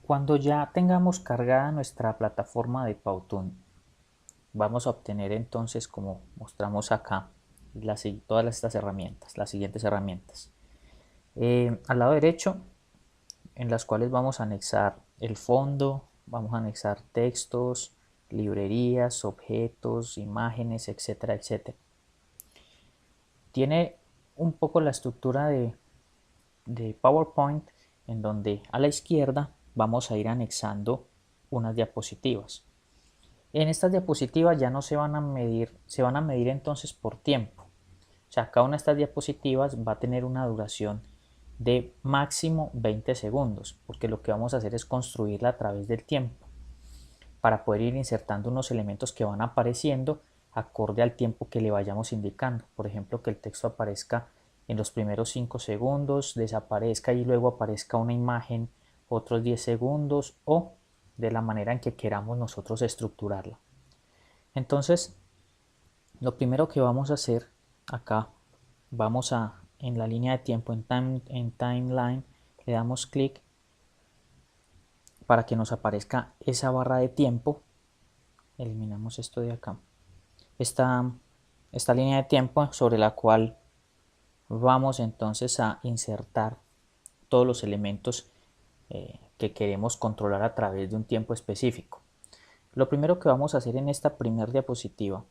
Cuando ya tengamos cargada nuestra plataforma de Powtoon, vamos a obtener entonces, como mostramos acá, todas estas herramientas, las siguientes herramientas. Al lado derecho, en las cuales vamos a anexar el fondo, vamos a anexar textos, librerías, objetos, imágenes, etcétera, etcétera. Tiene un poco la estructura de PowerPoint, en donde a la izquierda vamos a ir anexando unas diapositivas. En estas diapositivas ya no se van a medir entonces por tiempo. O sea, cada una de estas diapositivas va a tener una duración de máximo 20 segundos, porque lo que vamos a hacer es construirla a través del tiempo, para poder ir insertando unos elementos que van apareciendo acorde al tiempo que le vayamos indicando. Por ejemplo, que el texto aparezca en los primeros 5 segundos, desaparezca y luego aparezca una imagen otros 10 segundos, o de la manera en que queramos nosotros estructurarla. Entonces, lo primero que vamos a hacer acá, vamos a en la línea de tiempo, en timeline, le damos clic para que nos aparezca esa barra de tiempo. Eliminamos esto de acá, esta línea de tiempo sobre la cual vamos entonces a insertar todos los elementos que queremos controlar a través de un tiempo específico. Lo primero que vamos a hacer en esta primera diapositiva,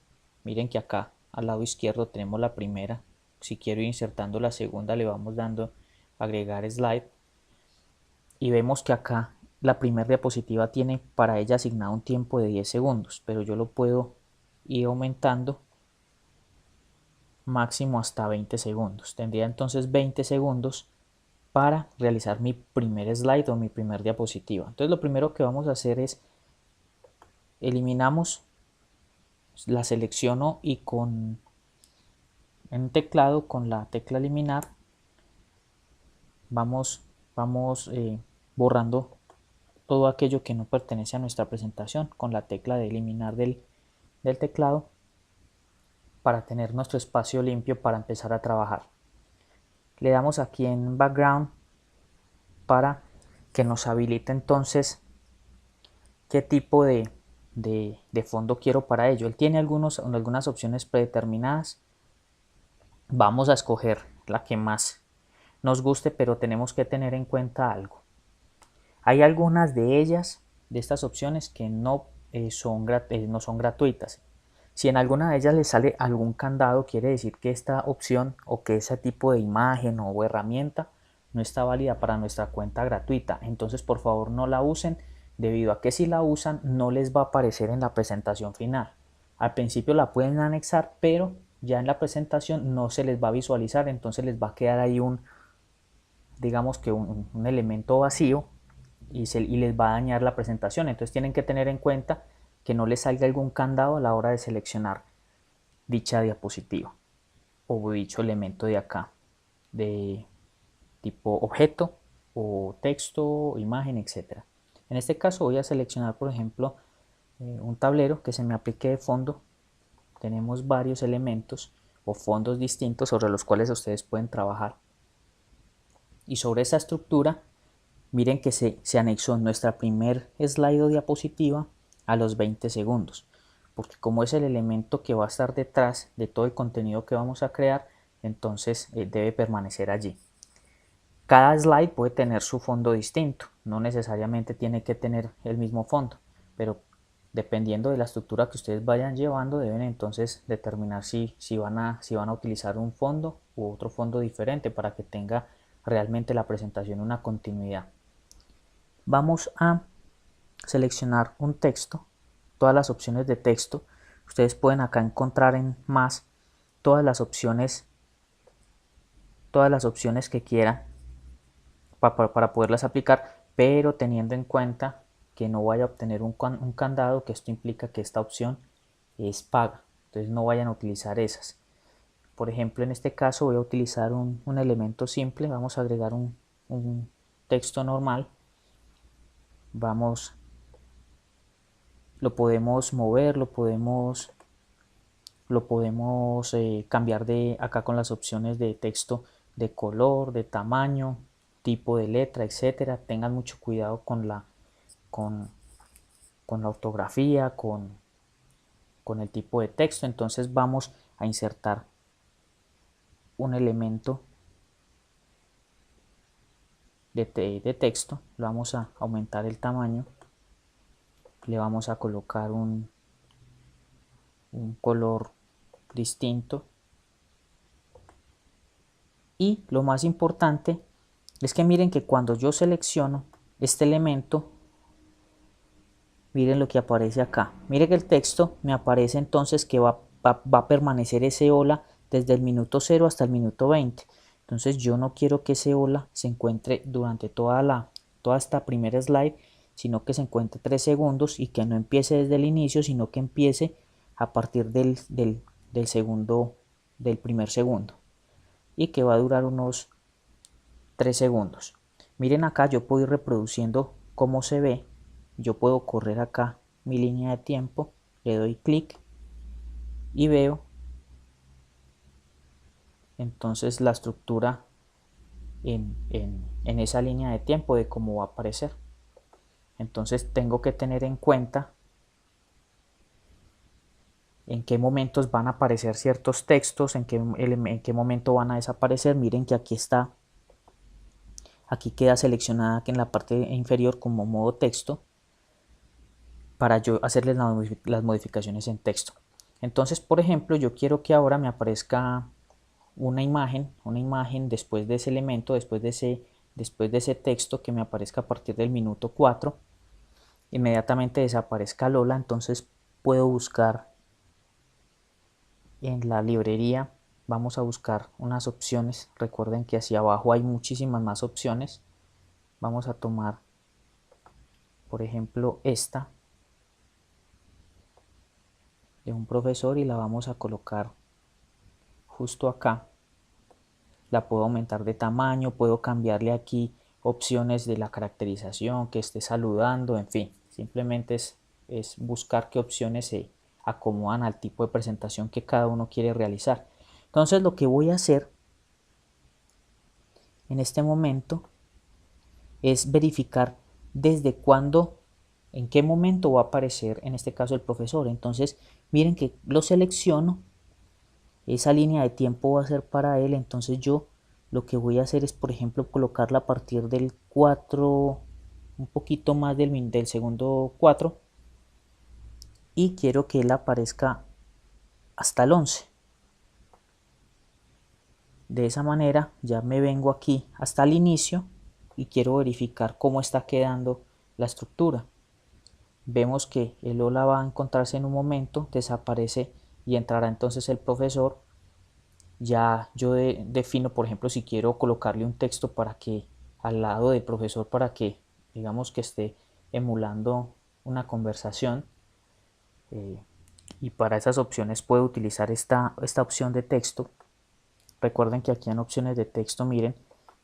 miren que acá al lado izquierdo tenemos la primera. Si quiero ir insertando la segunda, le vamos dando agregar slide, y vemos que acá la primera diapositiva tiene para ella asignado un tiempo de 10 segundos, pero yo lo puedo ir aumentando máximo hasta 20 segundos. Tendría entonces 20 segundos para realizar mi primer slide o mi primer diapositiva. Entonces lo primero que vamos a hacer es eliminamos, la selecciono y en un teclado con la tecla eliminar vamos borrando todo aquello que no pertenece a nuestra presentación con la tecla de eliminar del teclado, para tener nuestro espacio limpio para empezar a trabajar. Le damos aquí en background para que nos habilite entonces qué tipo de fondo quiero para ello. Él tiene algunas opciones predeterminadas. Vamos a escoger la que más nos guste, pero tenemos que tener en cuenta algo. Hay algunas de ellas, de estas opciones, que no son gratuitas. Si en alguna de ellas le sale algún candado, quiere decir que esta opción o que ese tipo de imagen o herramienta no está válida para nuestra cuenta gratuita. Entonces, por favor, no la usen, debido a que si la usan no les va a aparecer en la presentación final. Al principio la pueden anexar, pero ya en la presentación no se les va a visualizar, entonces les va a quedar ahí digamos que un elemento vacío, y les va a dañar la presentación. Entonces tienen que tener en cuenta que no les salga algún candado a la hora de seleccionar dicha diapositiva o dicho elemento de acá, de tipo objeto o texto, imagen, etcétera. En este caso voy a seleccionar, por ejemplo, un tablero que se me aplique de fondo. Tenemos varios elementos o fondos distintos sobre los cuales ustedes pueden trabajar, y sobre esa estructura miren que se anexó nuestra primer slide o diapositiva a los 20 segundos, porque como es el elemento que va a estar detrás de todo el contenido que vamos a crear, entonces debe permanecer allí. Cada slide puede tener su fondo distinto, no necesariamente tiene que tener el mismo fondo, pero dependiendo de la estructura que ustedes vayan llevando, deben entonces determinar si van a utilizar un fondo u otro fondo diferente para que tenga realmente la presentación una continuidad. Vamos a seleccionar un texto, todas las opciones de texto. Ustedes pueden acá encontrar en más todas las opciones que quieran para poderlas aplicar, pero teniendo en cuenta que no vaya a obtener un candado, que esto implica que esta opción es paga, entonces no vayan a utilizar esas. Por ejemplo, en este caso voy a utilizar un elemento simple. Vamos a agregar un texto normal. Lo podemos mover, lo podemos cambiar de acá con las opciones de texto, de color, de tamaño, tipo de letra, etcétera. Tengan mucho cuidado con con la ortografía, con el tipo de texto. Entonces vamos a insertar un elemento de texto, le vamos a aumentar el tamaño, le vamos a colocar un color distinto, y lo más importante es que miren que cuando yo selecciono este elemento, miren lo que aparece acá. Miren que el texto me aparece entonces que va a permanecer ese hola desde el minuto 0 hasta el minuto 20. Entonces yo no quiero que ese hola se encuentre durante toda esta primera slide, sino que se encuentre 3 segundos y que no empiece desde el inicio, sino que empiece a partir del primer segundo, y que va a durar unos 3 segundos. Miren acá, yo puedo ir reproduciendo cómo se ve. Yo puedo correr acá mi línea de tiempo, le doy clic y veo entonces la estructura en esa línea de tiempo de cómo va a aparecer. Entonces tengo que tener en cuenta en qué momentos van a aparecer ciertos textos, en qué momento van a desaparecer. Miren que aquí queda seleccionada que en la parte inferior como modo texto, para yo hacerles las modificaciones en texto. Entonces, por ejemplo, yo quiero que ahora me aparezca una imagen después de ese elemento, después de ese texto, que me aparezca a partir del minuto 4, inmediatamente desaparezca Lola. Entonces puedo buscar en la librería, vamos a buscar unas opciones. Recuerden que hacia abajo hay muchísimas más opciones. Vamos a tomar, por ejemplo, esta de un profesor y la vamos a colocar justo acá. La puedo aumentar de tamaño, puedo cambiarle aquí opciones de la caracterización, que esté saludando, en fin, simplemente es buscar qué opciones se acomodan al tipo de presentación que cada uno quiere realizar. Entonces lo que voy a hacer en este momento es verificar desde cuándo, en qué momento va a aparecer en este caso el profesor. Entonces miren que lo selecciono, esa línea de tiempo va a ser para él. Entonces yo lo que voy a hacer es, por ejemplo, colocarla a partir del 4, un poquito más del segundo 4, y quiero que él aparezca hasta el 11. De esa manera ya me vengo aquí hasta el inicio y quiero verificar cómo está quedando la estructura. Vemos que el hola va a encontrarse en un momento, desaparece y entrará entonces el profesor. Ya yo defino, por ejemplo, si quiero colocarle un texto para que al lado del profesor, para que digamos que esté emulando una conversación, y para esas opciones puedo utilizar esta opción de texto. Recuerden que aquí en opciones de texto, miren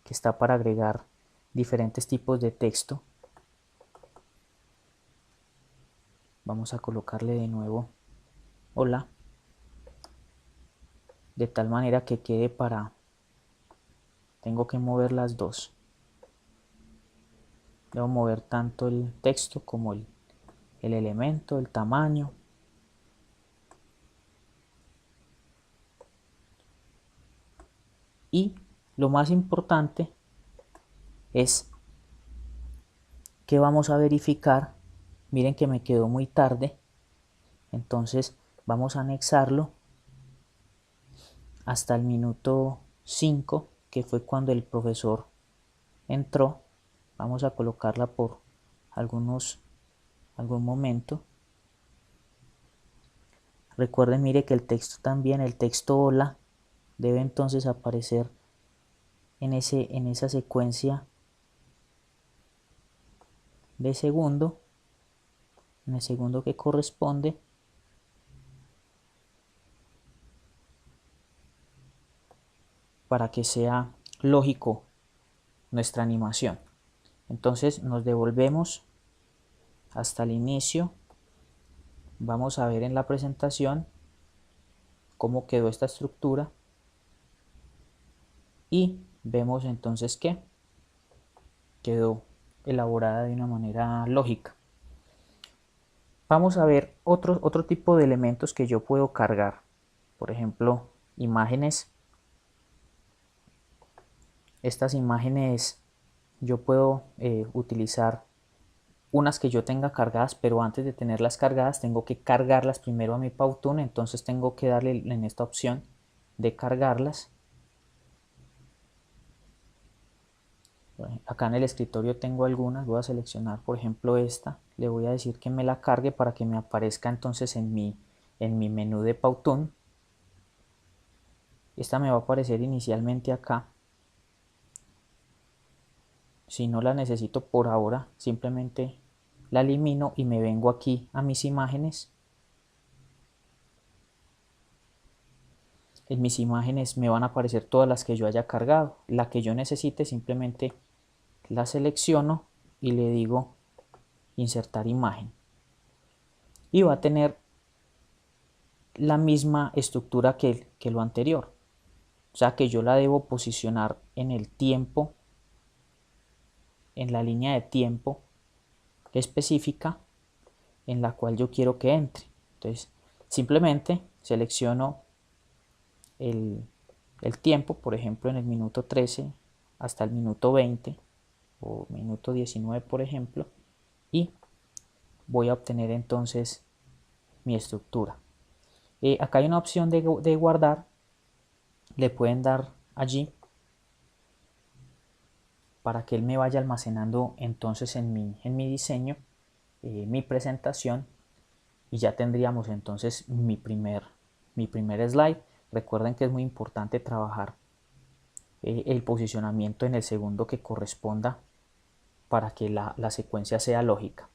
que está para agregar diferentes tipos de texto. Vamos a colocarle de nuevo hola, de tal manera que quede tengo que mover las dos. Debo mover tanto el texto como el elemento, el tamaño. Y lo más importante es que vamos a verificar. Miren que me quedó muy tarde, entonces vamos a anexarlo hasta el minuto 5, que fue cuando el profesor entró. Vamos a colocarla por algún momento. Recuerden, mire que el texto también, el texto hola, debe entonces aparecer en esa secuencia de segundo, en el segundo que corresponde, para que sea lógico nuestra animación. Entonces nos devolvemos hasta el inicio. Vamos a ver en la presentación cómo quedó esta estructura y vemos entonces que quedó elaborada de una manera lógica. Vamos a ver otro tipo de elementos que yo puedo cargar. Por ejemplo, imágenes. Estas imágenes yo puedo utilizar unas que yo tenga cargadas, pero antes de tenerlas cargadas tengo que cargarlas primero a mi Powtoon. Entonces tengo que darle en esta opción de cargarlas. Acá en el escritorio tengo algunas, voy a seleccionar por ejemplo esta, le voy a decir que me la cargue para que me aparezca entonces en mi menú de Powtoon. Esta me va a aparecer inicialmente acá. Si no la necesito por ahora, simplemente la elimino y me vengo aquí a mis imágenes. En mis imágenes me van a aparecer todas las que yo haya cargado. La que yo necesite simplemente la selecciono y le digo insertar imagen. Y va a tener la misma estructura que lo anterior. O sea que yo la debo posicionar en el tiempo, en la línea de tiempo específica en la cual yo quiero que entre. Entonces simplemente selecciono el tiempo, por ejemplo en el minuto 13 hasta el minuto 20 o minuto 19 por ejemplo, y voy a obtener entonces mi estructura. Acá hay una opción de guardar, le pueden dar allí para que él me vaya almacenando entonces en mi diseño, mi presentación, y ya tendríamos entonces mi primer slide. Recuerden que es muy importante trabajar el posicionamiento en el segundo que corresponda para que la secuencia sea lógica.